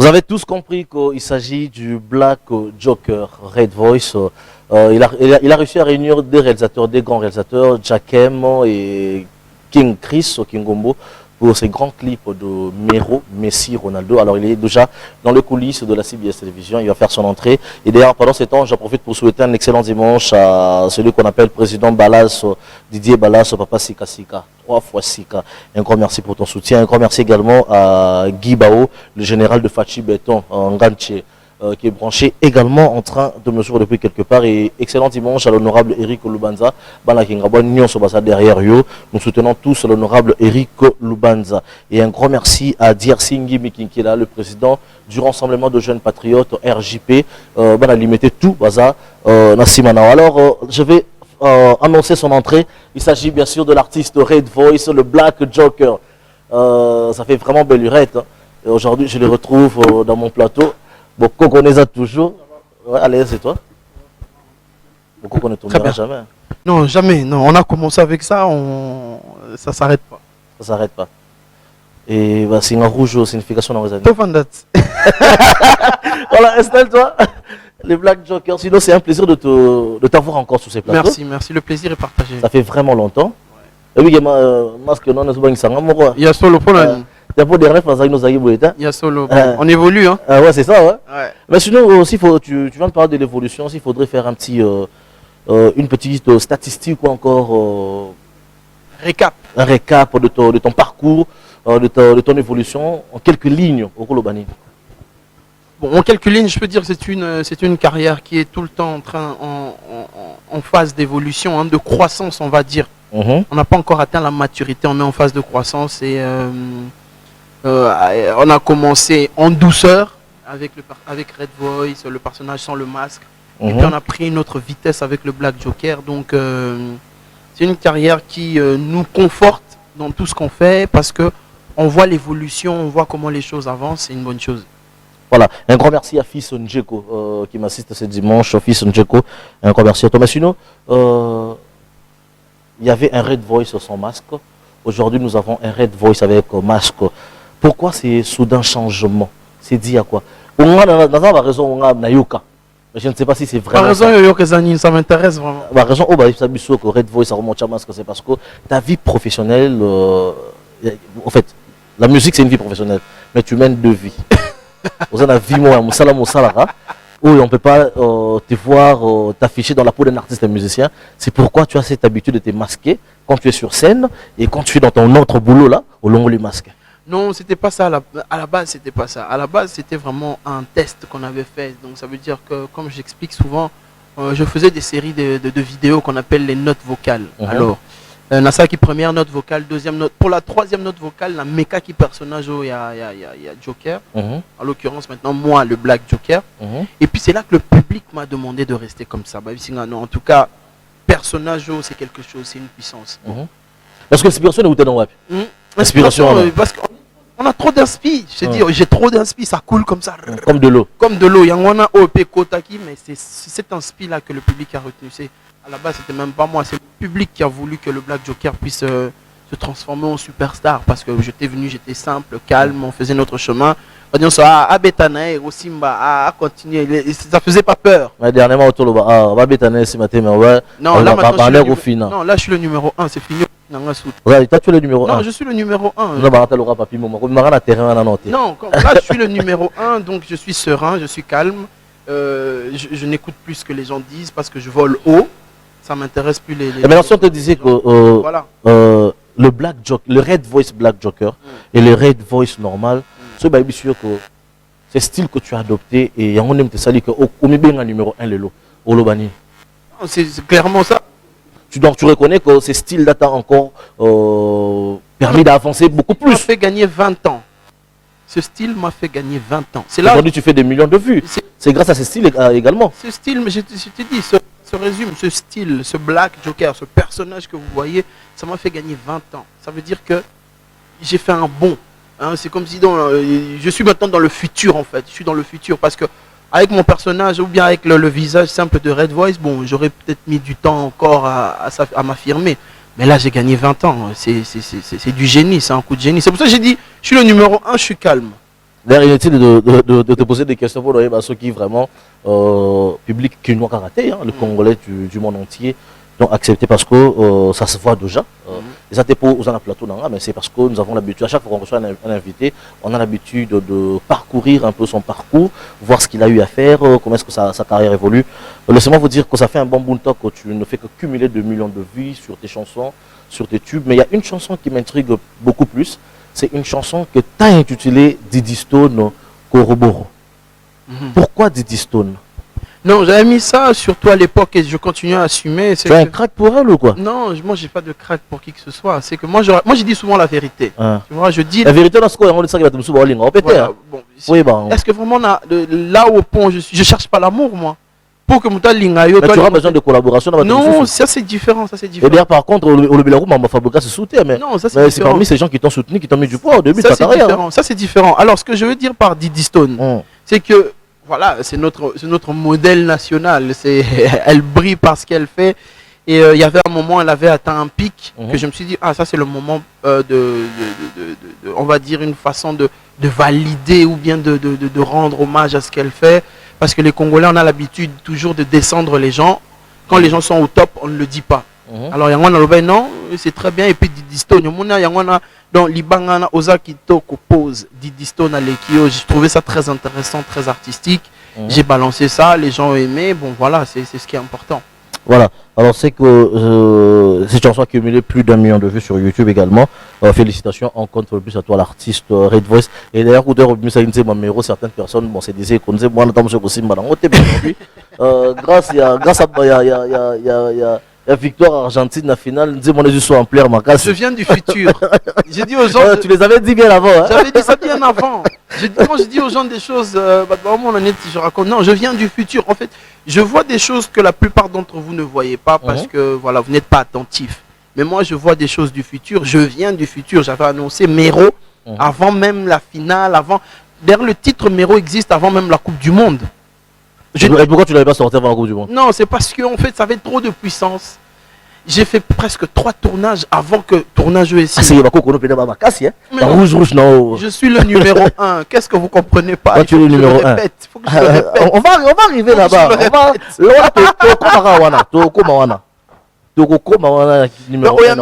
Vous avez tous compris qu'il s'agit du Black Joker, Red Voice. Il a réussi à réunir des réalisateurs, des grands réalisateurs, Jakem et King Chris Kingombo, pour ces grands clips de Mero, Messi, Ronaldo. Alors il est déjà dans les coulisses de la CBS Télévision, il va faire son entrée. Et d'ailleurs, pendant ce temps, j'en profite pour souhaiter un excellent dimanche à celui qu'on appelle président Balas, Didier Balas, Papa Sika Sika, 3 fois Sika. Un grand merci pour ton soutien. Un grand merci également à Guy Bao, le général de Fachi Béton, en Ganche, qui est branché également en train de me suivre depuis quelque part. Et excellent dimanche à l'honorable Eric Lubanza. Derrière eux, nous soutenons tous l'honorable Eric Lubanza. Et un grand merci à Diersingi Mikinkila, le président du Rassemblement de jeunes patriotes RJP. Limité tout, alors, je vais annoncer son entrée. Il s'agit bien sûr de l'artiste Red Voice, le Black Joker. Ça fait vraiment belle lurette. Hein. Aujourd'hui, je le retrouve dans mon plateau. Beaucoup connaissent ça toujours. Ouais, allez, c'est toi. Beaucoup ne tombera jamais. Non, jamais. Non, on a commencé avec ça, ça s'arrête pas. Ça s'arrête pas. Et bah, c'est un rouge signification dans vos années. Voilà, installe-toi. Les Black Jokers. Sinon, c'est un plaisir de t'avoir encore sur ces plateaux. Merci, merci. Le plaisir est partagé. Ça fait vraiment longtemps. Ouais. Et oui, il y a masque non, il y a solo pour la. Il y a solo. On évolue, hein. Ouais, c'est ça, ouais. Ouais. Mais sinon, aussi, tu viens de parler de l'évolution. Il faudrait faire un petit, une petite statistique ou encore récap. Un récap de ton parcours, de ton évolution en quelques lignes au Kolobani. Bon, en quelques lignes, je peux dire que c'est une carrière qui est tout le temps en phase d'évolution, hein, de croissance, on va dire. On n'a pas encore atteint la maturité, on est en phase de croissance et on a commencé en douceur avec Red Voice, le personnage sans le masque. Et puis on a pris une autre vitesse avec le Black Joker. Donc c'est une carrière qui nous conforte dans tout ce qu'on fait parce qu'on voit l'évolution, on voit comment les choses avancent, c'est une bonne chose. Voilà, un grand merci à Fils Njeko qui m'assiste ce dimanche. Fils Njeko, un grand merci à toi. Mais sinon, il y avait un Red Voice sans masque. Aujourd'hui, nous avons un Red Voice avec masque. Pourquoi c'est soudain changement? C'est dit à quoi? On a raison, on a Nayuka. Mais je ne sais pas si c'est vraiment. La raison, ça m'intéresse vraiment. La raison, que Red Voice a remonté à masque, c'est parce que ta vie professionnelle, en fait, la musique c'est une vie professionnelle, mais tu mènes deux vies. On a vie moi, où on ne peut pas te voir t'afficher dans la peau d'un artiste et musicien. C'est pourquoi tu as cette habitude de te masquer quand tu es sur scène et quand tu es dans ton autre boulot là, au long du masque. Non, c'était pas ça. À la base, c'était pas ça. À la base, c'était vraiment un test qu'on avait fait. Donc ça veut dire que, comme j'explique souvent, je faisais des séries de vidéos qu'on appelle les notes vocales. Alors, Nasaki première note vocale, deuxième note. Pour la troisième note vocale, la méca qui personnage, il y a Joker. En l'occurrence, maintenant, moi, le Black Joker. Et puis, c'est là que le public m'a demandé de rester comme ça. Non, en tout cas, personnage, c'est quelque chose, c'est une puissance. Parce que l'inspiration est où t'es dans le web. Inspiration, parce qu'on a trop d'inspi. J'ai trop d'inspi, ça coule comme ça. Comme de l'eau. Comme de l'eau. Il y en a OP Kotaki, mais c'est cet inspi-là que le public a retenu. À la base, c'était même pas moi, c'est le public qui a voulu que le Black Joker puisse se transformer en superstar. Parce que j'étais venu, j'étais simple, calme, on faisait notre chemin. On dit à Betanae, au Simba, à continuer. Ça faisait pas peur. Mais dernièrement, autour de Betanae, ce matin, mais ouais. Non, là, maintenant, là, je suis le numéro 1, c'est fini. Ouais, toi, tu es le numéro 1. Non, je suis le numéro 1. Non, là, je suis le numéro 1, donc je suis serein, je suis calme. Je n'écoute plus ce que les gens disent parce que je vole haut. Ça m'intéresse plus les. Et maintenant, si on te disait que voilà. Le Black Joker, le Red Voice Black Joker et le Red Voice normal, c'est bien sûr que c'est le style que tu as adopté et on aime te saluer que au numéro 1 le lot au Lobani. C'est clairement ça. Donc tu reconnais que ce style là t'a encore permis d'avancer beaucoup plus. Ça m'a fait gagner 20 ans. Ce style m'a fait gagner 20 ans. C'est là aujourd'hui tu fais des millions de vues. C'est grâce à ce style également. Ce style, mais je t'ai dit, ce résume, ce style, ce Black Joker, ce personnage que vous voyez, ça m'a fait gagner 20 ans. Ça veut dire que j'ai fait un bond. Hein, c'est comme si je suis maintenant dans le futur en fait. Je suis dans le futur parce que avec mon personnage ou bien avec le visage simple de Red Voice, bon, j'aurais peut-être mis du temps encore à m'affirmer. Mais là, j'ai gagné 20 ans. C'est du génie, c'est un coup de génie. C'est pour ça que j'ai dit, je suis le numéro 1, je suis calme. D'ailleurs, inutile de te poser des questions pour ceux qui vraiment, public qui karaté, hein, le Congolais du monde entier, donc accepté parce que ça se voit déjà. Et ça, pour aux plateau, mais c'est parce que nous avons l'habitude, à chaque fois qu'on reçoit un invité, on a l'habitude de parcourir un peu son parcours, voir ce qu'il a eu à faire, comment est-ce que sa carrière évolue. Laissez-moi vous dire que ça fait un bon bout de temps que tu ne fais que cumuler 2 millions de vues sur tes chansons, sur tes tubes. Mais il y a une chanson qui m'intrigue beaucoup plus. C'est une chanson que tu as intitulée Diddy Stone Koroboro. Pourquoi Diddy Stone? Non, j'avais mis ça surtout à l'époque et je continue à assumer. Tu as un crack pour elle ou quoi? Non, moi j'ai pas de crack pour qui que ce soit. C'est que moi je dis souvent la vérité. Tu vois, je dis la vérité dans ce qu'on on dit ça qui va te me souvenir. Voilà, bon, oui, bah, est-ce que vraiment là au pont je cherche pas l'amour moi? Pour que Mouta Lingayo. Mais tu auras besoin de collaboration. Non, ça c'est différent, ça c'est différent. Et d'ailleurs par contre le Belarus m'a fabriqué se soutient mais non, ça c'est parmi ces gens qui t'ont soutenu, qui t'ont mis du poids au début de ta carrière. Ça c'est différent. Alors ce que je veux dire par Diddy Stone, c'est que voilà, c'est notre modèle national. Elle brille par ce qu'elle fait. Et il y avait un moment, elle avait atteint un pic que je me suis dit, ah ça c'est le moment on va dire une façon de valider ou bien de rendre hommage à ce qu'elle fait. Parce que les Congolais, on a l'habitude toujours de descendre les gens. Quand les gens sont au top, on ne le dit pas. Alors, il y a un non, c'est très bien. Et puis, Diddy Stone, il y a dans Libangana, Ozaki Toko pose Diddy Stone à l'Ekio. J'ai trouvé ça très intéressant, très artistique. J'ai balancé ça, les gens ont aimé. Bon, voilà, c'est ce qui est important. Voilà, alors c'est que cette chanson a cumulé plus d'1 million de vues sur YouTube également. Félicitations encore une plus à toi l'artiste Red Voice. Et d'ailleurs, certaines personnes se disaient qu'on disait moi grâce à victoire argentine la finale, en plaire ma casse. Je viens du futur. J'ai dit aux gens. Tu les avais dit bien avant. Hein? J'avais dit ça bien avant. Quand je dis aux gens des choses, je raconte. Non, je viens du futur. En fait, je vois des choses que la plupart d'entre vous ne voyez pas parce que voilà, vous n'êtes pas attentifs. Mais moi, je vois des choses du futur. Je viens du futur. J'avais annoncé Mero avant même la finale, avant. D'ailleurs, le titre Mero existe avant même la Coupe du Monde. Et pourquoi tu ne l'avais pas sorti avant la Coupe du Monde? Non, c'est parce que en fait, ça avait trop de puissance. J'ai fait presque 3 tournages avant que tournage ESI. Ah, c'est rouge, non. Je suis le numéro 1. Qu'est-ce que vous comprenez pas? Quand tu es le numéro 1. On va arriver là-bas.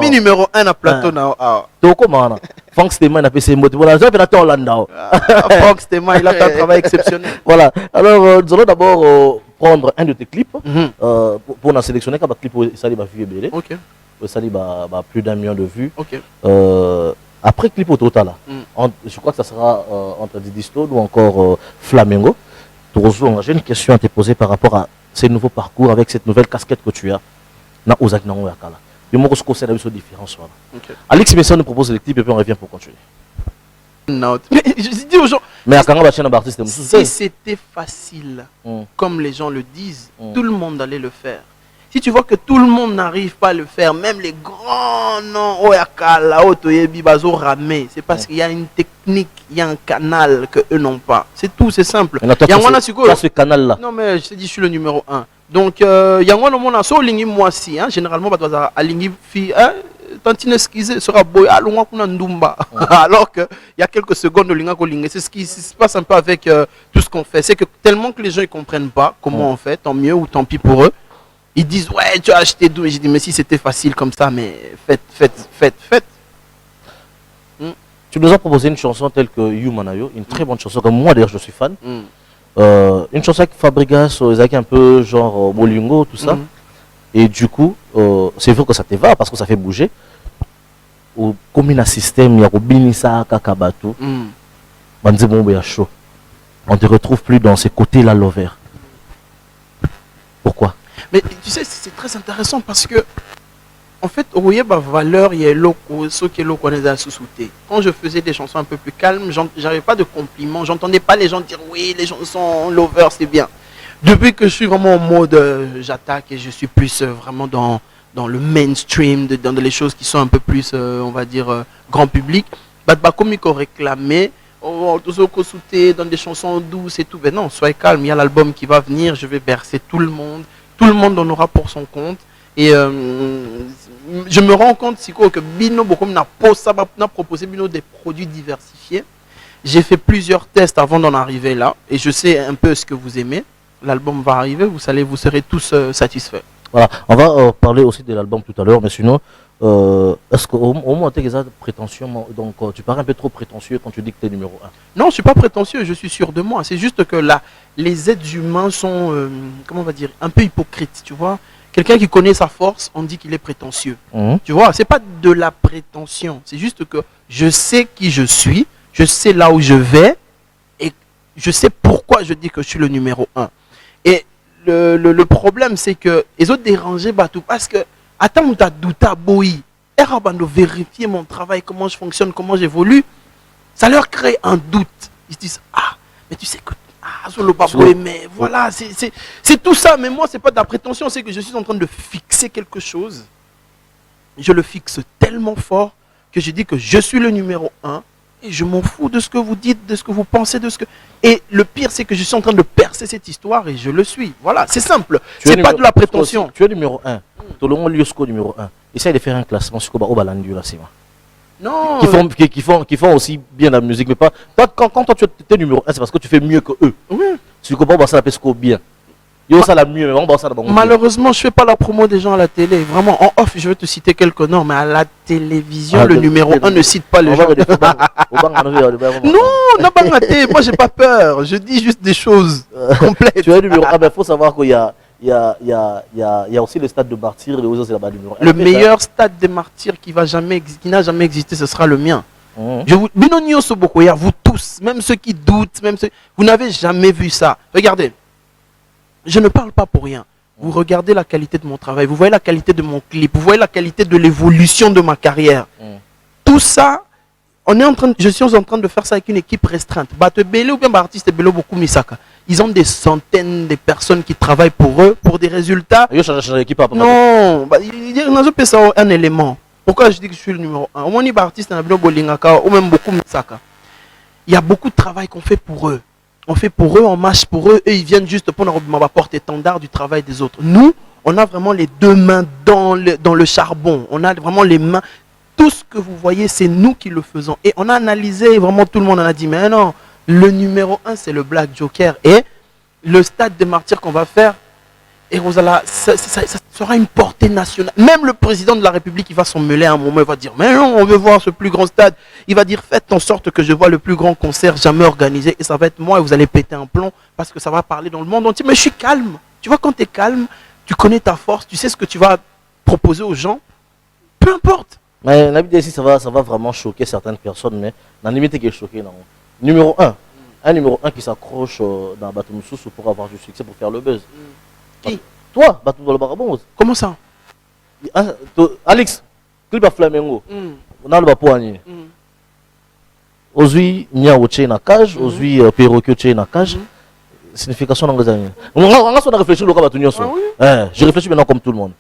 Numéro 1 à plateau. Franck Stéman a fait ses mots. Franck Stéman, il a fait un travail exceptionnel. Voilà. Alors, nous allons d'abord prendre un de tes clips pour en sélectionner un clip où ça va vivre belé. Ok. Ça va plus d'1 million de vues. Ok. Après clip au total, je crois que ça sera entre Diddy Stone ou encore Flamengo. J'ai une question à te poser par rapport à ces nouveaux parcours avec cette nouvelle casquette que tu as. Na Ozak Nango Yakala. Du moment où c'est la différence. Alex Messon nous propose le clip et puis on revient pour continuer. Mais je dis aux gens, si c'était facile, comme les gens le disent, tout le monde allait le faire. Si tu vois que tout le monde n'arrive pas à le faire, même les grands noms, Oyakala, Otoyebi, Bazo, Ramé, c'est parce qu'il y a une technique, il y a un canal que eux n'ont pas. C'est tout, c'est simple. Il y a ce canal-là. Non, mais je te dis, je suis le numéro 1. Donc, il y a un so lingi moi si, généralement, à lingi fi, tantine esquisse sera boy, alors qu'il y a quelques secondes de linga kolinga. C'est ce qui se passe un peu avec tout ce qu'on fait. C'est que tellement que les gens ne comprennent pas comment on fait, tant mieux ou tant pis pour eux. Ils disent, ouais, tu as acheté d'où? Et j'ai dit, mais si c'était facile comme ça, mais faites. Tu nous as proposé une chanson telle que You Manayo, une très bonne chanson, comme moi d'ailleurs je suis fan. Une chanson avec Fabregas, avec un peu genre Bolingo, tout ça. Et du coup, c'est vrai que ça te va parce que ça fait bouger. Comme il y a un système, il y a Binissa, Kakabatou, on ne te retrouve plus dans ces côtés-là, l'over. Pourquoi? Mais tu sais, c'est très intéressant parce que, en fait, vous voyez, valeur, il y a ce qui est l'eau qu'on est à sous-souter. Quand je faisais des chansons un peu plus calmes, j'avais pas de compliments, j'entendais pas les gens dire oui, les chansons l'over, c'est bien. Depuis que je suis vraiment en mode j'attaque et je suis plus vraiment dans le mainstream, dans les choses qui sont un peu plus, on va dire, grand public, comme il faut réclamer, dans des chansons douces et tout. Mais non, soyez calme, il y a l'album qui va venir, je vais bercer tout le monde en aura pour son compte. Et je me rends compte que Bino, beaucoup n'a proposé Bino des produits diversifiés. J'ai fait plusieurs tests avant d'en arriver là. Et je sais un peu ce que vous aimez. L'album va arriver, vous serez tous satisfaits. Voilà, on va parler aussi de l'album tout à l'heure, mais sinon, est-ce qu'au moins tu es prétentieux, donc tu parais un peu trop prétentieux quand tu dis que tu es numéro 1? Non, je ne suis pas prétentieux, je suis sûr de moi. C'est juste que là, les êtres humains sont, comment on va dire, un peu hypocrites, tu vois. Quelqu'un qui connaît sa force, on dit qu'il est prétentieux. Tu vois, c'est pas de la prétention, c'est juste que je sais qui je suis, je sais là où je vais, et je sais pourquoi je dis que je suis le numéro 1. Et le problème, c'est que les autres dérangés, parce que, attends, tu as douté à Boï, et de vérifier mon travail, comment je fonctionne, comment j'évolue, ça leur crée un doute. Ils se disent, ah, mais tu sais que, mais voilà, c'est tout ça. Mais moi, c'est pas de la prétention, c'est que je suis en train de fixer quelque chose. Je le fixe tellement fort que je dis que je suis le numéro 1. Et je m'en fous de ce que vous dites, de ce que vous pensez, de ce que... Et le pire, c'est que je suis en train de percer cette histoire et je le suis. Voilà, c'est simple. C'est pas de la prétention. Tu es numéro 1. Tout le monde lui est numéro 1. Essaye de faire un classement sur Koba Obalandu là, c'est non. Qui font aussi bien la musique. Mais pas... Quand toi tu es numéro 1, c'est parce que tu fais mieux que eux. Oui. Si tu comprends, ça la bien. Malheureusement, je ne fais pas la promo des gens à la télé. Vraiment, en off, je vais te citer quelques noms, mais à la télévision, le numéro 1 ne cite pas les gens. Non, moi, j'ai pas peur. Je dis juste des choses complètes. Tu es numéro 1, il faut savoir qu'il y a aussi le stade de martyr. Le meilleur stade de martyr qui n'a jamais existé, ce sera le mien. Vous tous, même ceux qui doutent, vous n'avez jamais vu ça. Regardez. Je ne parle pas pour rien. Vous regardez la qualité de mon travail, vous voyez la qualité de mon clip, vous voyez la qualité de l'évolution de ma carrière. Tout ça, je suis en train de faire ça avec une équipe restreinte. Ils ont des centaines de personnes qui travaillent pour eux, pour des résultats. Non, il y a un élément. Pourquoi je dis que je suis le numéro 1? Il y a beaucoup de travail qu'on fait pour eux. On fait pour eux, on marche pour eux, et ils viennent juste pour nous apporter étendard du travail des autres. Nous, on a vraiment les deux mains dans le charbon. On a vraiment les mains. Tout ce que vous voyez, c'est nous qui le faisons. Et on a analysé, vraiment tout le monde en a dit, mais non, le numéro 1, c'est le Black Joker. Et le stade des martyrs qu'on va faire, et Rosala, ça sera une portée nationale. Même le président de la République, il va s'en mêler à un moment, il va dire, mais non, on veut voir ce plus grand stade. Il va dire, faites en sorte que je vois le plus grand concert jamais organisé. Et ça va être moi, et vous allez péter un plomb, parce que ça va parler dans le monde entier. Mais je suis calme. Tu vois, quand tu es calme, tu connais ta force, tu sais ce que tu vas proposer aux gens. Peu importe. Mais la vidéo ici, ça va vraiment choquer certaines personnes, mais dans la limite qui est choqué, non. Numéro 1. Un numéro 1 qui s'accroche dans Batumoussou pour avoir du succès, pour faire le buzz. Qui? Toi, Batou dans le Barabon. Comment ça? Alex, clip à Flamengo. On a le Bapoani. Aujourd'hui, il y a un cage, aujourd'hui, perroquet est dans cage. Signification dans les années. On a réfléchi au cas de je réfléchis maintenant comme tout le monde.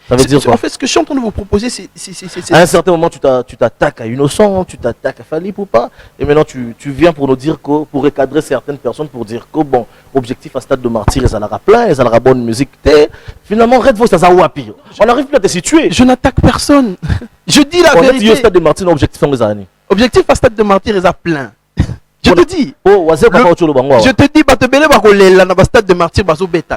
Ça veut dire quoi? En fait, ce que je suis en train de vous proposer, c'est... À un certain moment, tu t'attaques à Innocent, tu t'attaques à Fali ou pas. Et maintenant, tu viens pour nous dire que, pour recadrer certaines personnes, pour dire que, bon, objectif à stade de martyr, ils aura plein, ils aura bonne musique. Finalement, Red Voice, ça a pire. On n'arrive plus à te situer. Je n'attaque personne. Je dis la vérité. On a dit stade de martyr, objectif en les années. Objectif à stade de martyr, ils a plein. Je te dis. Je te dis, stade de martyr,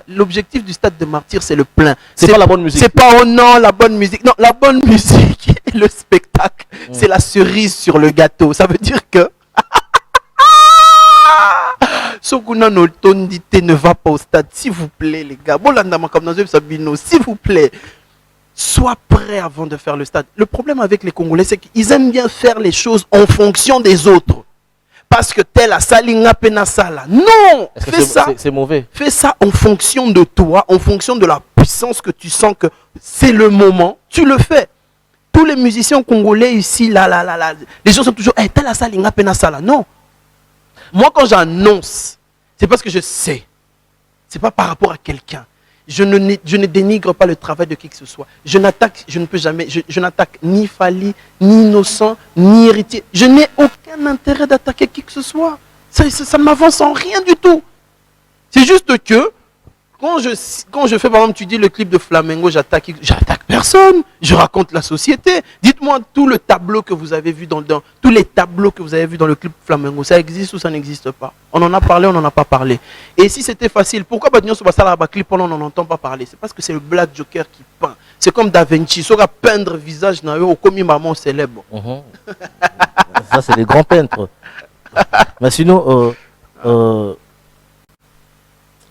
l'objectif du stade de martyr, c'est le plein. C'est pas la bonne musique. C'est pas non, la bonne musique. Non, la bonne musique et le spectacle, c'est la cerise sur le gâteau. Ça veut dire que Sokuna no tondité ne va pas au stade, s'il vous plaît, les gars. S'il vous plaît. Sois prêt avant de faire le stade. Le problème avec les Congolais, c'est qu'ils aiment bien faire les choses en fonction des autres. Parce que tel a salinga penasala. Non, fais ça. C'est mauvais. Fais ça en fonction de toi, en fonction de la puissance que tu sens que c'est le moment. Tu le fais. Tous les musiciens congolais ici, les gens sont toujours, tel a salinga penasala. Non. Moi, quand j'annonce, c'est parce que je sais. C'est pas par rapport à quelqu'un. Je ne dénigre pas le travail de qui que ce soit. Je ne peux jamais, je n'attaque ni Fali, ni Innocent, ni Héritier. Je n'ai aucun intérêt d'attaquer qui que ce soit. Ça ne m'avance en rien du tout. C'est juste que, quand je fais, par exemple, tu dis le clip de Flamengo, j'attaque Personne. Je raconte la société. Dites-moi tout le tableau que vous avez vu tous les tableaux que vous avez vu dans le clip Flamengo, ça existe ou ça n'existe pas? On en a parlé, on n'en a pas parlé. Et si c'était facile, pourquoi Badnion Sobasala clip on n'en entend pas parler? C'est parce que c'est le Black Joker qui peint. C'est comme Da Vinci, ça va peindre visage au comme maman célèbre. Ça c'est les grands peintres. Mais sinon,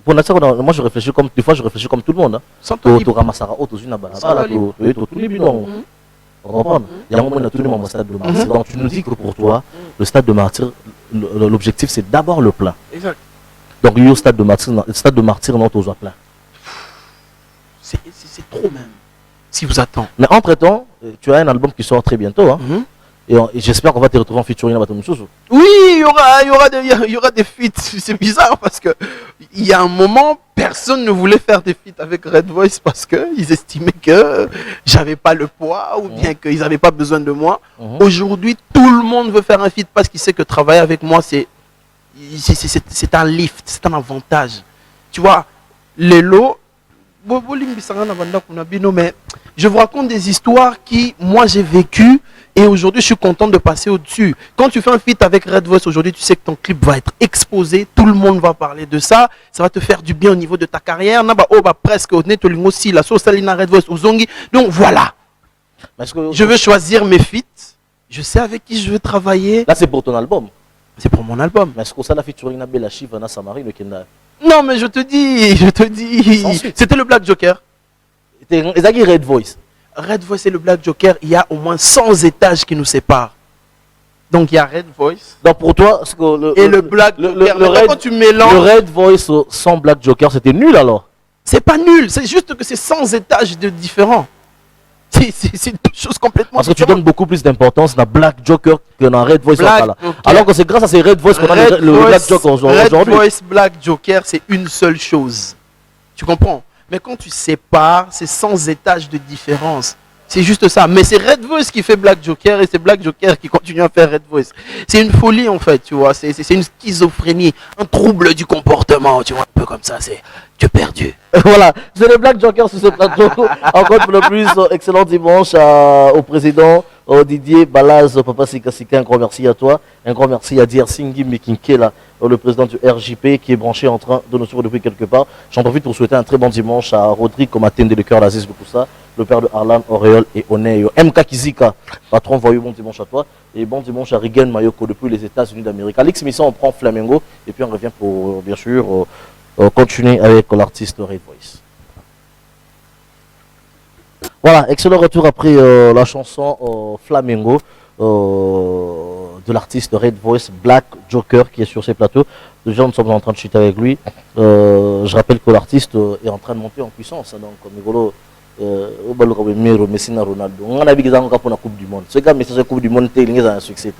pour ça, moi je réfléchis comme des fois je réfléchis comme tout le monde. Sans tu ramassaras autre chose tous les bidons. Il y a un moment où on a tourné mon stade de Martyr. Donc tu nous dis que pour toi, le stade de Martyr, l'objectif c'est d'abord le plein. Exact. Donc il y a le stade de Martyr non aux plein. C'est trop même. Si vous attendez. Mais entre temps, tu as un album qui sort très bientôt. Hein? Et j'espère qu'on va te retrouver en featuring à Batomoussou. Oui, il y aura des feats. C'est bizarre parce que il y a un moment, personne ne voulait faire des feats avec Red Voice parce qu'ils estimaient que j'avais pas le poids ou bien qu'ils n'avaient pas besoin de moi. Aujourd'hui, tout le monde veut faire un feat parce qu'il sait que travailler avec moi, c'est un lift, c'est un avantage. Tu vois, les lots, mais je vous raconte des histoires qui, moi, j'ai vécu. Et aujourd'hui, je suis content de passer au-dessus. Quand tu fais un feat avec Red Voice, aujourd'hui, tu sais que ton clip va être exposé. Tout le monde va parler de ça. Ça va te faire du bien au niveau de ta carrière. Presque aussi la sauce Salina Red Voice au Zongi. Donc voilà. Je veux choisir mes feats. Je sais avec qui je veux travailler. Là, c'est pour ton album. C'est pour mon album. Mais est-ce que ça, la featuring na Bella Chiv, na Samari, le Kenda? Non, mais je te dis. C'était le Black Joker. C'était Red Voice. Red Voice et le Black Joker, il y a au moins 100 étages qui nous séparent. Donc il y a Red Voice. Donc pour toi, le Black Joker, quand tu mélanges. Le Red Voice sans Black Joker, c'était nul alors? C'est pas nul, c'est juste que c'est 100 étages de différents. C'est deux choses complètement différentes. Parce que tu donnes beaucoup plus d'importance dans Black Joker que dans Red Voice. Alors que c'est grâce à ces Red Voice qu'on a le Black Joker aujourd'hui. Red Voice, Black Joker, c'est une seule chose. Tu comprends? Mais quand tu sépares, c'est 100 étages de différence. C'est juste ça. Mais c'est Red Voice qui fait Black Joker et c'est Black Joker qui continue à faire Red Voice. C'est une folie en fait, tu vois. C'est une schizophrénie, un trouble du comportement, tu vois. Un peu comme ça, c'est tu es perdu. Voilà, c'est le Black Joker sur ce plateau. Encore pour le plus, excellent dimanche au président Didier Balaz, Papa Sika Sika. Un grand merci à toi. Un grand merci à Dier Singhi Mekinkela, le président du RJP qui est branché en train de nous suivre depuis quelque part. J'en profite pour souhaiter un très bon dimanche à Rodrigue Komatende, le cœur d'Aziz Lukusa, le père de Arlan, Auréole et Oneyo. MK Kizika, patron, voyez bon dimanche à toi. Et bon dimanche à Rigen Mayoko depuis les États-Unis d'Amérique. Alex Misson, on prend Flamengo et puis on revient pour, bien sûr, continuer avec l'artiste Red Voice. Voilà, excellent retour après la chanson Flamengo de l'artiste Red Voice, Black Joker, qui est sur ces plateaux. Déjà, nous sommes en train de chuter avec lui. Je rappelle que l'artiste est en train de monter en puissance. Donc, Migolo, Messi, Ronaldo. On a vu qu'ils ont pour la Coupe du Monde. Ce gars, Messi, la Coupe du Monde, il a un succès.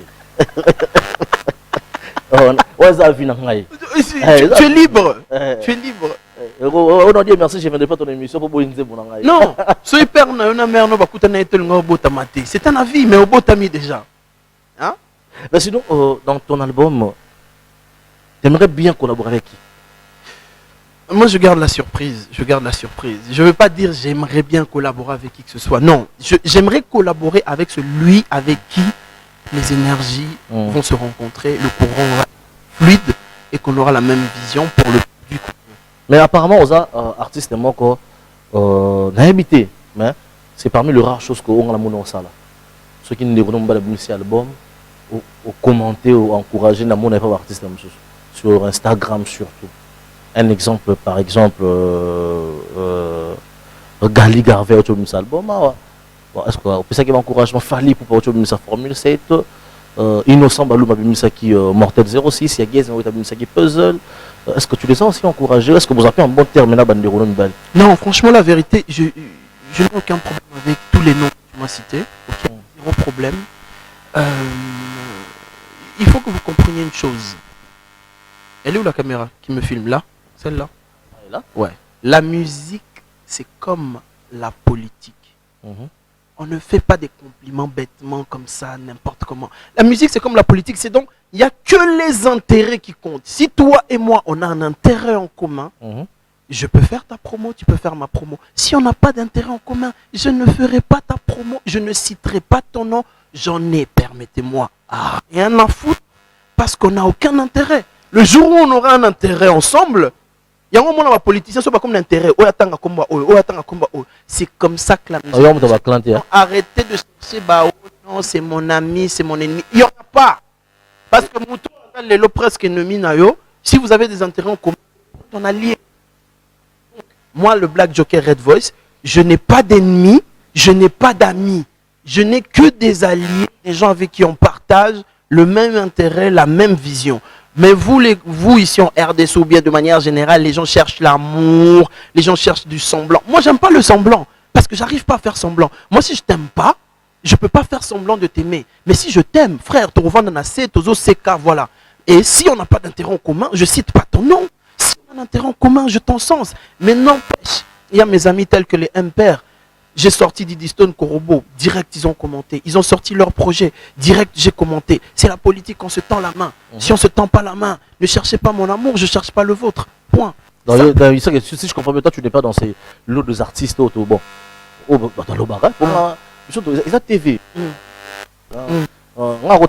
Tu es libre. Tu es libre. On a dit merci, je ne viendrai pas ton émission pour vous. Non, ce hyper na mère no bakuta na etel ngo botamate. C'est un avis, mais au botami déjà. Hein? Mais sinon, dans ton album, tu aimerais bien collaborer avec qui? Moi, je garde la surprise. Je garde la surprise. Je ne veux pas dire j'aimerais bien collaborer avec qui que ce soit. Non, j'aimerais collaborer avec celui avec qui les énergies vont se rencontrer, le courant va fluide et qu'on aura la même vision pour le du courant. Mais apparemment, aux artistes moko n'a habité, mais c'est parmi les rares choses qu'on a la monnaie en salle. Ceux qui ne connaissent pas l'album, ou commenter ou encourager la monnaie pas artiste sur Instagram surtout. Un exemple, par exemple, Gali Garvey au mis album. Est-ce que c'est ça qui m'encourage Fali pour pas mis sa formule 7. Innocent Balou m'a mis ça qui Mortel 06, il y a Gaze m'a mis ça qui Puzzle. Est-ce que tu les as aussi encouragés? Est-ce que vous avez un bon terme là, Banderono Mbali? Non, franchement, la vérité, je n'ai aucun problème avec tous les noms que tu m'as cités. Ok, zéro problème. Il faut que vous compreniez une chose. Elle est où la caméra qui me filme là? Celle-là? Elle est là? Ouais. La musique, c'est comme la politique. On ne fait pas des compliments bêtement comme ça, n'importe comment. La musique, c'est comme la politique. C'est donc, il n'y a que les intérêts qui comptent. Si toi et moi, on a un intérêt en commun, Je peux faire ta promo, tu peux faire ma promo. Si on n'a pas d'intérêt en commun, je ne ferai pas ta promo, je ne citerai pas ton nom. J'en ai, permettez-moi, rien à foutre, parce qu'on n'a aucun intérêt. Le jour où on aura un intérêt ensemble, il y a un moment où les politiciens sont pas comme l'intérêt. C'est comme ça que la musique. Arrêtez de chercher, bah, oh, non, c'est mon ami, c'est mon ennemi. Il n'y en a pas. Parce que Mouton, les lots presque ennemis, si vous avez des intérêts en commun, on allié. Moi, le Black Joker Red Voice, je n'ai pas d'ennemis, je n'ai pas d'amis. Je n'ai que des alliés, des gens avec qui on partage le même intérêt, la même vision. Mais vous ici en RDC ou bien de manière générale, les gens cherchent l'amour, les gens cherchent du semblant. Moi, j'aime pas le semblant parce que j'arrive pas à faire semblant. Moi, si je t'aime pas, je peux pas faire semblant de t'aimer. Mais si je t'aime, frère, tu revends dans assez, tozo seka, voilà. Et si on n'a pas d'intérêt en commun, je cite pas ton nom. Si on a un intérêt en commun, je t'encense. Mais n'empêche, il y a mes amis tels que les M-Pères. J'ai sorti Didi Stone Korobo, direct ils ont commenté. Ils ont sorti leur projet, direct j'ai commenté. C'est la politique, on se tend la main. Si on se tend pas la main, ne cherchez pas mon amour, je cherche pas le vôtre. Point. Si je comprends bien, toi tu n'es pas dans ces lots des artistes auto. Bon, dans le barat, ils ont TV. Moi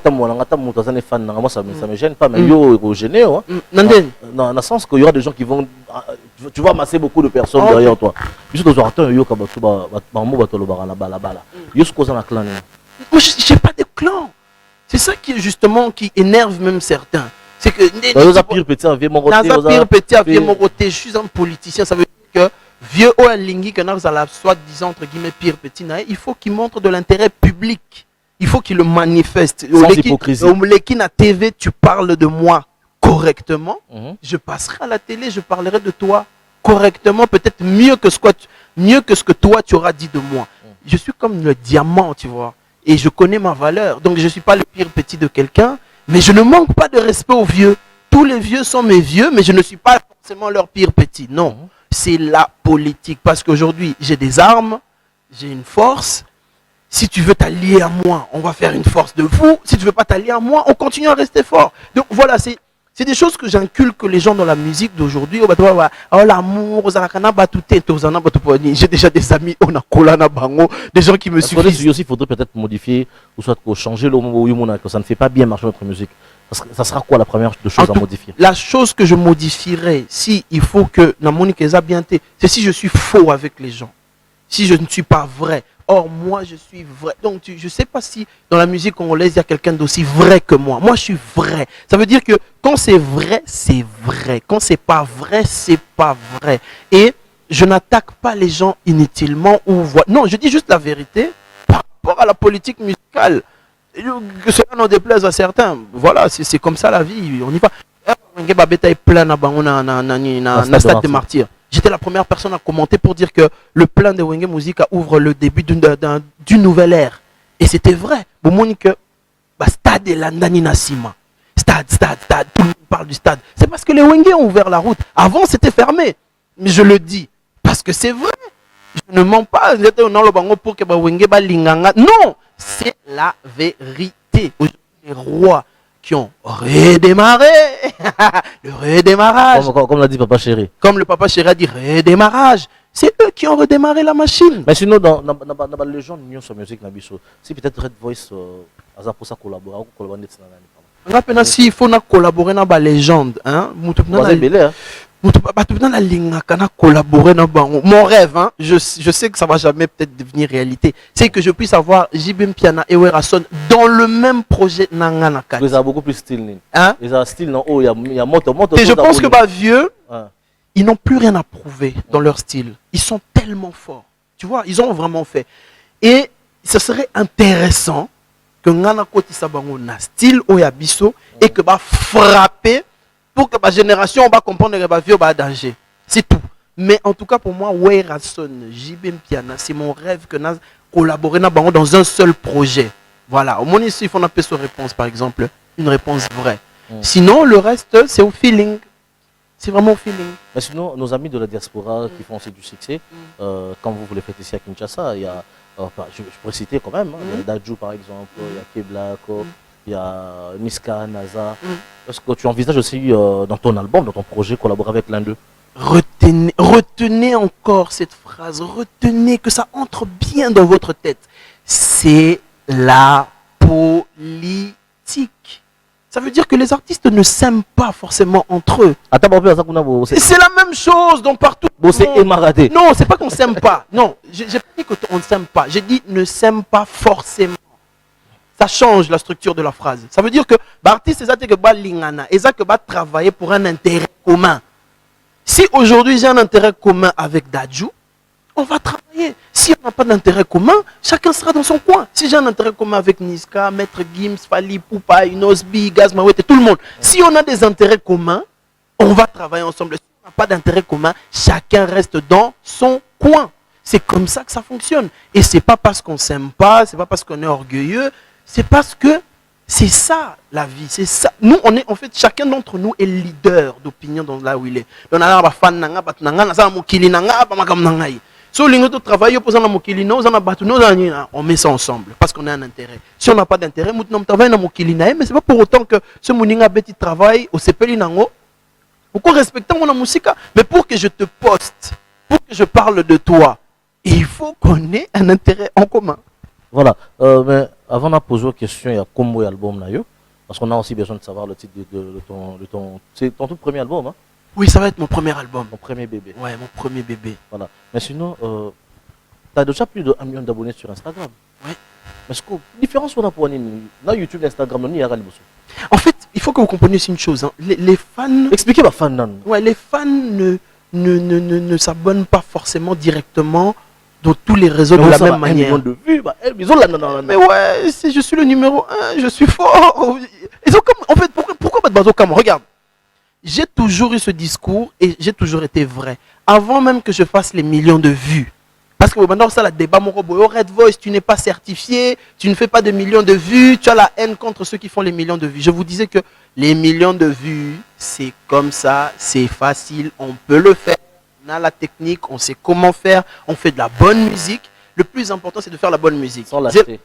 ça me gêne pas, mais yo gêné dans le sens qu'il y aura des gens qui vont, tu vas amasser beaucoup de personnes derrière toi. J'ai pas de clan. C'est ça qui justement qui énerve même certains. C'est que je suis un politicien, ça veut dire que vieux Oalingi que nous allons soi-disant entre guillemets pire petit, il faut qu'il montre de l'intérêt public. Il faut qu'il le manifeste. Sans hypocrisie. À TV, tu parles de moi correctement. Je passerai à la télé, je parlerai de toi correctement, peut-être mieux que ce que toi tu auras dit de moi. Je suis comme le diamant, tu vois. Et je connais ma valeur. Donc je ne suis pas le pire petit de quelqu'un, mais je ne manque pas de respect aux vieux. Tous les vieux sont mes vieux, mais je ne suis pas forcément leur pire petit. Non, c'est la politique. Parce qu'aujourd'hui, j'ai des armes, j'ai une force. Si tu veux t'allier à moi, on va faire une force de fou. Si tu ne veux pas t'allier à moi, on continue à rester fort. Donc voilà, c'est des choses que j'inculque les gens dans la musique d'aujourd'hui. Oh l'amour, j'ai déjà des amis, on a Kolana Bango, des gens qui me suffisent. Il faudrait peut-être modifier ou soit changer le mot que ça ne fait pas bien marcher notre musique. Ça sera quoi la première chose à modifier? La chose que je modifierais, si il faut que Namonique est bien, c'est si je suis faux avec les gens. Si je ne suis pas vrai. Or, moi, je suis vrai. Donc, je ne sais pas si dans la musique congolaise, il y a quelqu'un d'aussi vrai que moi. Moi, je suis vrai. Ça veut dire que quand c'est vrai, c'est vrai. Quand c'est pas vrai, c'est pas vrai. Et je n'attaque pas les gens inutilement ou non, je dis juste la vérité par rapport à la politique musicale. Que cela n'en déplaise à certains. Voilà, c'est comme ça la vie. On y va. Stade des Martyrs. J'étais la première personne à commenter pour dire que le plan de Wenge Musica ouvre le début d'une nouvelle ère. Et c'était vrai. Stade et Landani Nassima. Stade, tout le monde parle du stade. C'est parce que les Wenge ont ouvert la route. Avant, c'était fermé. Mais je le dis parce que c'est vrai. Je ne mens pas. Non, c'est la vérité. Les rois qui ont redémarré, le redémarrage. Comme l'a dit Papa Chéri. Comme le Papa Chéri a dit redémarrage. C'est eux qui ont redémarré la machine. Mais sinon, dans la légende, nous sommes musique, si peut-être Red Voice, pour ça collaborer, il faut collaborer dans la légende. Mon rêve, hein, je sais que ça va jamais peut-être devenir réalité, c'est que je puisse avoir Jibim Piana et Werason dans le même projet Nanganaka. Ils ont beaucoup plus style. Hein? Ils ont style, non? Oh, il y a moto. Et je pense que vieux, ils n'ont plus rien à prouver dans leur style. Ils sont tellement forts. Tu vois, ils ont vraiment fait. Et ce serait intéressant que Ngana Koti Sabango na style Oyabiso et que va frapper pour que ma génération va comprendre que vieux va danger. C'est tout. Mais en tout cas, pour moi, Werason, Jibim Piana, c'est mon rêve que nous collaborer dans un seul projet. Voilà. Au moins ici, il faut une réponse, par exemple, une réponse vraie. Sinon, le reste, c'est au feeling. C'est vraiment au feeling. Mais sinon, nos amis de la diaspora qui font aussi du succès, quand vous les faites ici à Kinshasa, il y a, je pourrais citer quand même, il y a Dadju par exemple, il y a Kebla, il y a Niska, Naza. Est-ce que tu envisages aussi dans ton album, dans ton projet, collaborer avec l'un d'eux? retenez encore cette phrase, retenez que ça entre bien dans votre tête. C'est la politique. Ça veut dire que les artistes ne s'aiment pas forcément entre eux. C'est la même chose donc partout. Non, c'est pas qu'on s'aime pas. Non, j'ai pas dit qu'on ne s'aime pas. J'ai dit ne s'aime pas forcément. Ça change la structure de la phrase. Ça veut dire que l'artiste, c'est que lingana, et ça que travailler pour un intérêt commun. Si aujourd'hui j'ai un intérêt commun avec Dadju, on va travailler. Si on n'a pas d'intérêt commun, chacun sera dans son coin. Si j'ai un intérêt commun avec Niska, Maître Gims, Fali, Poupa, Inosbi, Gazmawet et tout le monde, si on a des intérêts communs, on va travailler ensemble. Si on n'a pas d'intérêt commun, chacun reste dans son coin. C'est comme ça que ça fonctionne. Et c'est pas parce qu'on s'aime pas, c'est pas parce qu'on est orgueilleux, c'est parce que c'est ça la vie, c'est ça. Nous, on est en fait, chacun d'entre nous est leader d'opinion dans là où il est. Donc, on a un fan nanga, batnanga, nasa mokili nanga, bamakam nangai. So, l'ingoto travaille, opposant la mokili, nous, on met ça ensemble parce qu'on a un intérêt. Si on n'a pas d'intérêt, nous travaillons dans mokili nae, mais c'est pas pour autant que ce moninga beti travaille au sepeli nango. Pourquoi respecter mon musique? Mais pour que je te poste, pour que je parle de toi, il faut qu'on ait un intérêt en commun. Voilà. Mais avant de poser une question, il y a combien d'albums là, parce qu'on a aussi besoin de savoir le titre de ton c'est ton tout premier album, hein? Oui, ça va être mon premier album. Mon premier bébé. Ouais, mon premier bébé. Voilà. Mais sinon, tu as déjà plus de 1 million d'abonnés sur Instagram. Oui. Mais ce que différence on a pour YouTube, Instagram, on y a. En fait, il faut que vous compreniez une chose. Hein. Les fans. Expliquez ma fan nan. Ouais, les fans ne s'abonnent pas forcément directement dans tous les réseaux de la même manière. 1 million de vues, bah, bisous là, non. Mais ouais, je suis le numéro 1, je suis fort. Ils ont comme, en fait, pourquoi Bazo Kam? Regarde, j'ai toujours eu ce discours et j'ai toujours été vrai. Avant même que je fasse les millions de vues. Parce que maintenant, ça, le débat, mon robot, Red Voice, tu n'es pas certifié, tu ne fais pas de millions de vues, tu as la haine contre ceux qui font les millions de vues. Je vous disais que les millions de vues, c'est comme ça, c'est facile, on peut le faire. On a la technique, on sait comment faire, on fait de la bonne musique. Le plus important, c'est de faire la bonne musique. Sans l'acheter.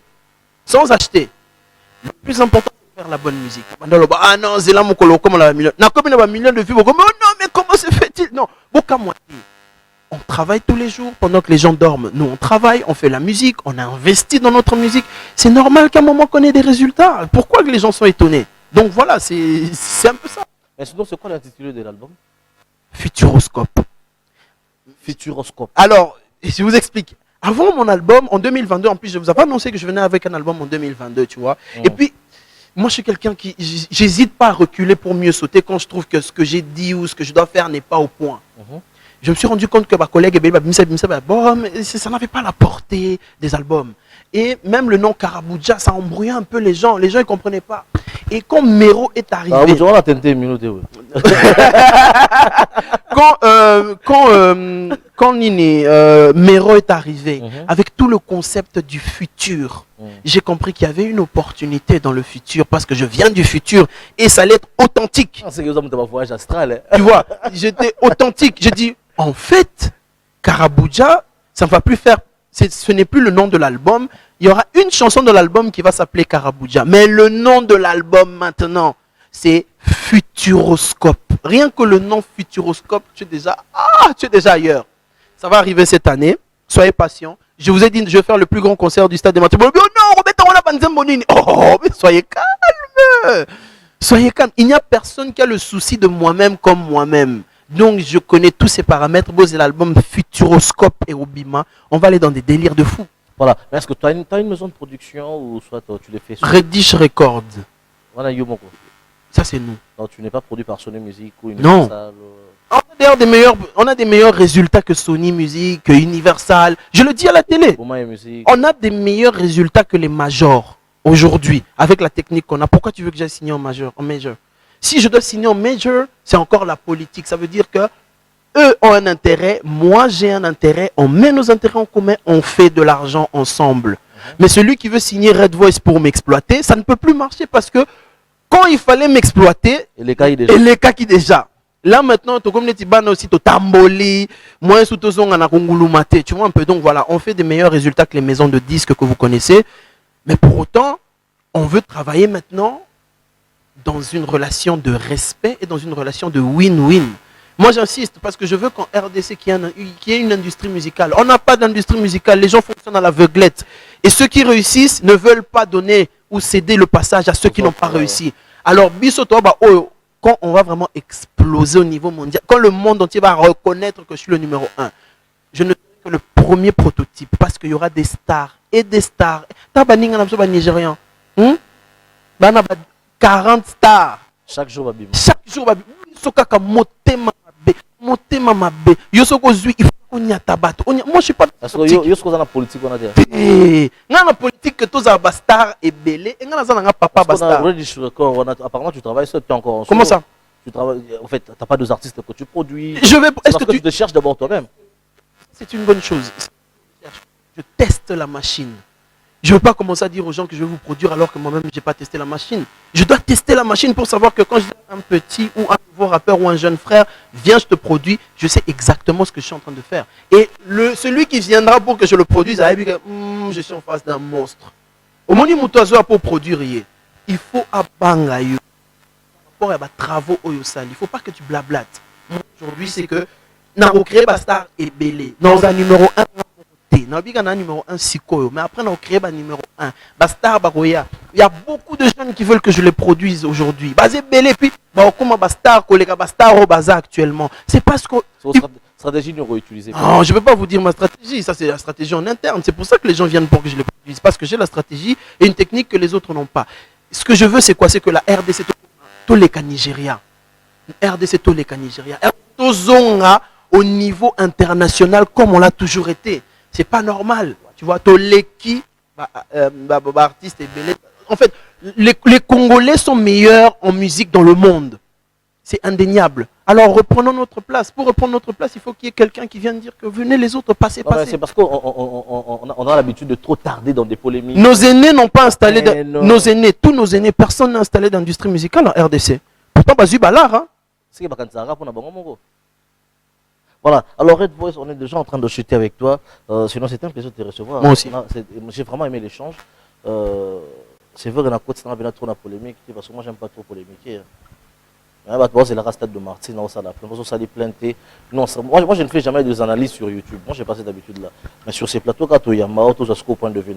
Sans acheter. Le plus important, c'est de faire la bonne musique. Ah non, c'est là mon colo, comment on a million. Non, comme il y a un million de vues, oh non, mais comment se fait-il? Non, on travaille tous les jours pendant que les gens dorment. Nous, on travaille, on fait la musique, on a investi dans notre musique. C'est normal qu'à un moment qu'on ait des résultats. Pourquoi que les gens sont étonnés? Donc voilà, c'est un peu ça. Mais sinon, c'est quoi l'intitulé de l'album? Futuroscope. Futuroscope. Alors, je vous explique. Avant mon album, en 2022, en plus, je vous avais annoncé que je venais avec un album en 2022, tu vois. Et puis, moi, je suis quelqu'un qui, j'hésite pas à reculer pour mieux sauter quand je trouve que ce que j'ai dit ou ce que je dois faire n'est pas au point. Je me suis rendu compte que ma collègue, ça n'avait pas la portée des albums. Et même le nom Karabuja, ça embrouillait un peu les gens. Les gens ne comprenaient pas. Et quand Mero est arrivé... quand Mero est arrivé, avec tout le concept du futur, j'ai compris qu'il y avait une opportunité dans le futur, parce que je viens du futur, et ça allait être authentique. C'est que voyage astral. Tu vois, j'étais authentique. J'ai dit, en fait, Karabuja, ça ne va plus faire... Ce n'est plus le nom de l'album. Il y aura une chanson de l'album qui va s'appeler Karabuja. Mais le nom de l'album maintenant, c'est Futuroscope. Rien que le nom Futuroscope, tu es déjà ailleurs. Ça va arriver cette année. Soyez patients. Je vous ai dit, je vais faire le plus grand concert du stade de Martin. Oh non, oh, mais soyez calme. Soyez calme. Il n'y a personne qui a le souci de moi-même comme moi-même. Donc, je connais tous ces paramètres. C'est l'album Futuroscope et Obima. On va aller dans des délires de fou. Voilà. Mais est-ce que tu as une maison de production ou soit tu les fais sur... Reddish Records. Voilà, Yomoko. Ça, c'est nous. Non, tu n'es pas produit par Sony Music ou Universal. Non. On a des meilleurs résultats que Sony Music, que Universal. Je le dis à la télé. On a des meilleurs résultats que les majors aujourd'hui avec la technique qu'on a. Pourquoi tu veux que j'aille signer en major? Si je dois signer en major, c'est encore la politique. Ça veut dire que eux ont un intérêt, moi j'ai un intérêt, on met nos intérêts en commun, on fait de l'argent ensemble. Mais celui qui veut signer Red Voice pour m'exploiter, ça ne peut plus marcher parce que quand il fallait m'exploiter, et les cas qui déjà. Là maintenant, tu comme les tibans aussi, tu tamboli, moi sous ton son, tu vois un peu. Donc voilà, on fait des meilleurs résultats que les maisons de disques que vous connaissez. Mais pour autant, on veut travailler maintenant dans une relation de respect et dans une relation de win-win. Moi j'insiste parce que je veux qu'en RDC qu'il y ait une industrie musicale. On n'a pas d'industrie musicale, les gens fonctionnent à l'aveuglette. Et ceux qui réussissent ne veulent pas donner ou céder le passage à ceux qui n'ont pas réussi. Alors Biso Toba, quand on va vraiment exploser au niveau mondial, quand le monde entier va reconnaître que je suis le numéro 1, je ne suis que le premier prototype parce qu'il y aura des stars et des stars. T'as Nigérian. 40 stars. Chaque jour, Babim. Chaque jour, Babim. Sokaka motema mabe. Motema mabe. Yosoko zui, il faut qu'on y tabato. Moi, je suis pas politique. Yosoko dans la politique, on a dit. Dans la politique, que tous les stars et belé. Et dans la papa bastard. Apparemment, tu travailles seul, tu es encore en Comment ça? Tu travailles, en fait, tu n'as pas deux artistes que tu produis. Est-ce que tu te cherches d'abord toi-même? C'est une bonne chose. Je teste la machine. Je ne veux pas commencer à dire aux gens que je vais vous produire alors que moi-même, je n'ai pas testé la machine. Je dois tester la machine pour savoir que quand je dis un petit ou un nouveau rappeur ou un jeune frère, viens, je te produis, je sais exactement ce que je suis en train de faire. Et celui qui viendra pour que je le produise, je suis en face d'un monstre. Au moment où tu as pour produire, il faut abanga. Il faut travaux au Yosal. Il ne faut pas que tu blablates. Aujourd'hui, c'est que nous créé Bastar et Belé. Dans un numéro 1. Nous avons un numéro 1 Sikoyo, mais après nous avons créé un numéro 1. Bastar Baroya. Il y a beaucoup de jeunes qui veulent que je les produise aujourd'hui. Basé Belé, puis comment Bastar, collègue Bastar au Baza actuellement. C'est parce que. Stratégie nous utilisée. Non, je ne peux pas vous dire ma stratégie. Ça, c'est la stratégie en interne. C'est pour ça que les gens viennent pour que je les produise. Parce que j'ai la stratégie et une technique que les autres n'ont pas. Ce que je veux, c'est quoi? C'est que la RDC tous les Nigeria. RDC tous les Nigeria. RDC au niveau international comme on l'a toujours été. C'est pas normal. Tu vois, Toleki, artiste et belé. En fait, les Congolais sont meilleurs en musique dans le monde. C'est indéniable. Alors reprenons notre place. Pour reprendre notre place, il faut qu'il y ait quelqu'un qui vienne dire que venez les autres, passez. C'est parce qu'on a l'habitude de trop tarder dans des polémiques. Nos aînés n'ont pas installé, tous nos aînés, personne n'a installé d'industrie musicale en RDC. Pourtant, Bazu Balar, hein. C'est que voilà, alors Red Voice, on est déjà en train de chuter avec toi. Sinon, c'était un plaisir de te recevoir. Moi aussi. J'ai vraiment aimé l'échange. C'est vrai que c'est un trop polémique, parce que moi, j'aime pas trop polémiquer. C'est la rastade de Martine, moi, je ne fais jamais des analyses sur YouTube. Moi, j'ai pas cette habitude-là. Mais sur ces plateaux, quand il y a Mao, tout au point de vue.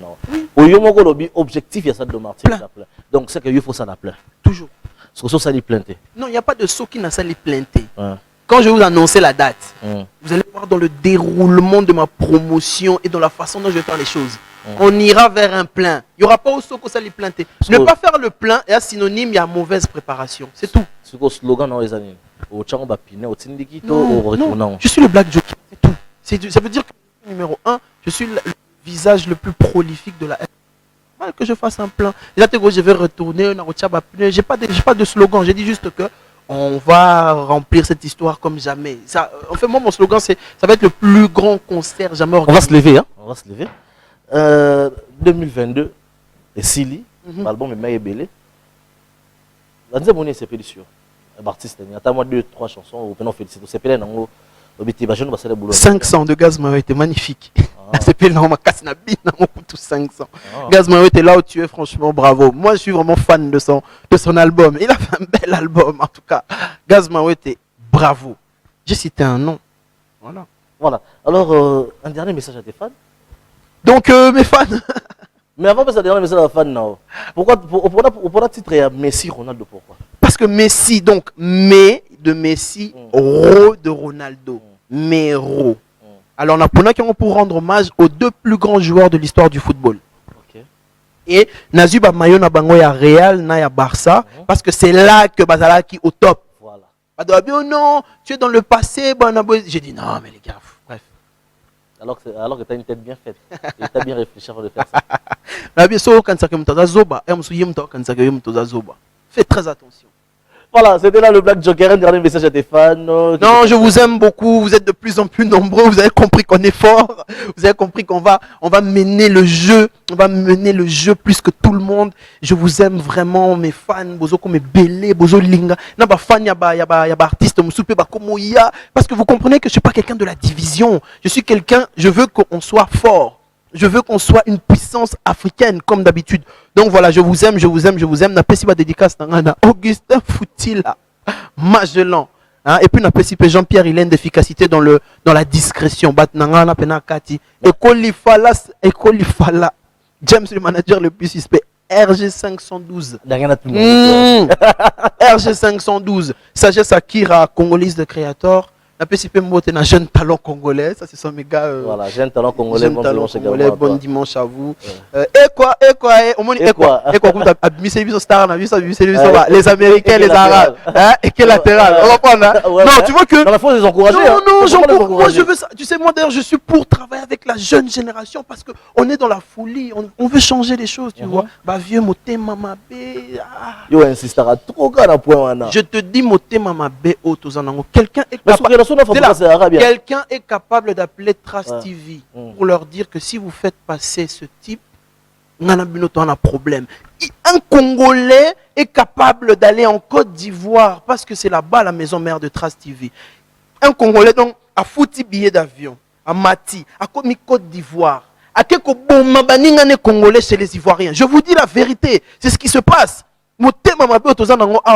Objectif, il y a ça de Martine. Donc, c'est qu'il faut ça la plainte. Toujours. Sur ça, ça les plainte. Non, il n'y a pas de saut qui n'a ça les plainte. Quand je vais vous annoncer la date, vous allez voir dans le déroulement de ma promotion et dans la façon dont je vais faire les choses. On ira vers un plein. Il n'y aura pas au saut que ça les planter. Ne pas faire le plein est synonyme, il y a mauvaise préparation. C'est tout. C'est quoi le slogan dans les années? Non, je suis le Black Joker, c'est tout. Ça veut dire que numéro 1, je suis le visage le plus prolifique de la R. Mal que je fasse un plein. Je vais retourner, j'ai pas de slogan, j'ai dit juste que on va remplir cette histoire comme jamais. Ça, en fait, moi, mon slogan, ça va être le plus grand concert jamais organisé. On va se lever, hein? On va se lever. 2022, et Sili, l'album est Maïe Belé. La deuxième année, c'est Pédicure. Artiste, il y a 2-3 chansons, ou peut-être féliciter. C'est Pédé, non? 500 de Gaz Marois était magnifique. C'est Pédé, non, ma casse n'a bien, non, tout 500. Gaz Marois était là où tu es, franchement, bravo. Moi, je suis vraiment fan de son album. Il a fait un bel album, en tout cas. Gaz Marois était bravo. J'ai cité un nom. Voilà. Alors, un dernier message à tes fans. Donc, mes fans. Mais avant de passer à dernier message à tes fans, pourquoi titre Messi Ronaldo? Pourquoi? Parce que Messi, donc, de Messi, Ro de Ronaldo. Mero. Alors, on a pour rendre hommage aux deux plus grands joueurs de l'histoire du football. Et Nazuba Mayo na bango ya Real na ya Barça, parce que c'est là que Bazala qui au top. Voilà. Non, tu es dans le passé. J'ai dit non, mais les gars, bref. Alors que tu as une tête bien faite. Et tu as bien réfléchi avant de faire ça. Fais très attention. Voilà, c'était là le Black Joker, un dernier message à tes fans. Non, je vous aime beaucoup, vous êtes de plus en plus nombreux, vous avez compris qu'on est fort, vous avez compris qu'on va mener le jeu, plus que tout le monde. Je vous aime vraiment, mes fans, bozo comme belé, bozo linga. Non, bah fan, yaba artiste, moussoupe, bah comme ya, parce que vous comprenez que je suis pas quelqu'un de la division. Je suis quelqu'un, je veux qu'on soit fort. Je veux qu'on soit une puissance africaine, comme d'habitude. Donc voilà, je vous aime. N'a pas si ma dédicace, Augustin Foutila, Magellan, Hein? Et puis, on appelle Jean-Pierre, il a une efficacité dans la discrétion. Batnanga, pena kati. Ekolifala, James, le manager le plus suspect. RG 512. RG 512. Sagesse Akira, congolaise de créateur. La PCP Mbote, un jeune talent congolais. Ça, ce sont mes gars. Voilà, jeune talent congolais. Bon dimanche à vous. Et quoi, les Américains, les Arabes. Et quel latéral. On va prendre. Non, tu vois que. Dans la fois, ils encouragent. Non, moi, je veux ça. Tu sais, moi, d'ailleurs, je suis pour travailler avec la jeune génération parce qu'on est dans la folie. On veut changer les choses, tu vois. Bah, vieux, moté, mama B. Yo, insistera trop grand à point. Je te dis, moté, mama B, autozanango. Quelqu'un est Quelqu'un est capable d'appeler Trace TV pour leur dire que si vous faites passer ce type, on a un problème. Un Congolais est capable d'aller en Côte d'Ivoire parce que c'est là-bas la maison mère de Trace TV. Un Congolais donc a foutu billet d'avion, à Mati, a commis Côte d'Ivoire, a quelque chose Congolais chez les Ivoiriens. Je vous dis la vérité, c'est ce qui se passe.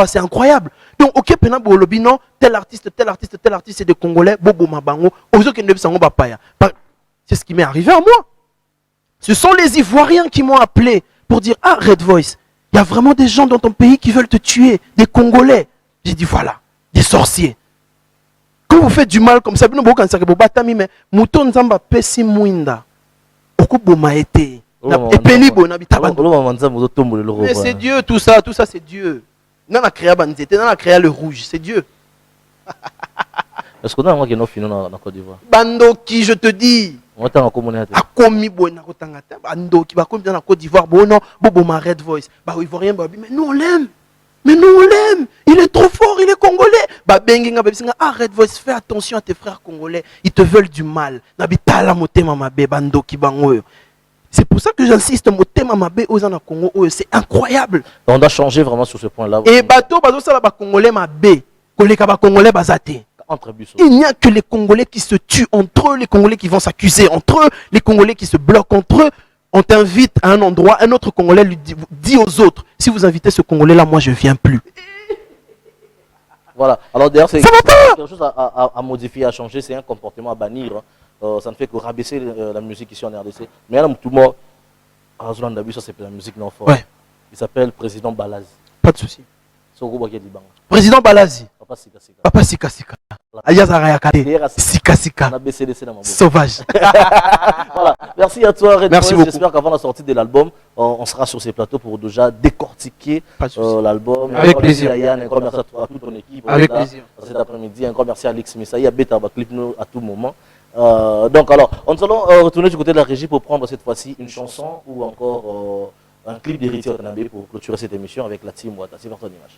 C'est incroyable. Donc, ok, tel artiste, c'est des Congolais, Bobo Mabango, c'est ce qui m'est arrivé à moi. Ce sont les Ivoiriens qui m'ont appelé pour dire, ah, Red Voice, il y a vraiment des gens dans ton pays qui veulent te tuer, des Congolais. J'ai dit, voilà, des sorciers. Quand vous faites du mal comme ça, mais Mouton Nzamba Pessi Mouinda, Okuboma été. Mais c'est Dieu, tout ça c'est Dieu. On a créé le rouge, c'est Dieu. Est-ce qu'on a un qui est fini dans la Côte d'Ivoire? Bando qui, je te dis. A commis Bando qui va comme dans la Côte d'Ivoire. Bon, ma Red Voice. Bah, Ivoirien, mais nous on l'aime. Il est trop fort, il est congolais. Bah, ah, Red Voice, fais attention à tes frères congolais. Ils te veulent du mal. Bando qui bango. C'est pour ça que j'insiste, c'est incroyable. On doit changer vraiment sur ce point-là. Et bateau, congolais il n'y a que les Congolais qui se tuent entre eux, les Congolais qui vont s'accuser entre eux, les Congolais qui se bloquent entre eux. On t'invite à un endroit, un autre Congolais lui dit aux autres, si vous invitez ce Congolais-là, moi je ne viens plus. Voilà. Alors d'ailleurs, c'est quelque chose à modifier, à changer, c'est un comportement à bannir. Ça ne fait que rabaisser la musique ici en RDC. Mais là, tout le monde, ça c'est la musique non forte. Ouais. Il s'appelle Président Balazi. Pas de souci. Président Balazi. Papa Sika Sika. Sika Sika. Sauvage. Voilà. Merci à toi, Red. Merci beaucoup. J'espère qu'avant la sortie de l'album, on sera sur ces plateaux pour déjà décortiquer l'album. Avec plaisir. Un grand merci à toi, à toute ton équipe. Avec plaisir. Cet après-midi, un grand merci à Alex Messaï, à Beta Clip nous à tout moment. Donc alors, nous allons retourner du côté de la régie pour prendre cette fois-ci une chanson ou encore un clip d'Héritier Watanabe pour clôturer cette émission avec la team Wata. C'est votre image.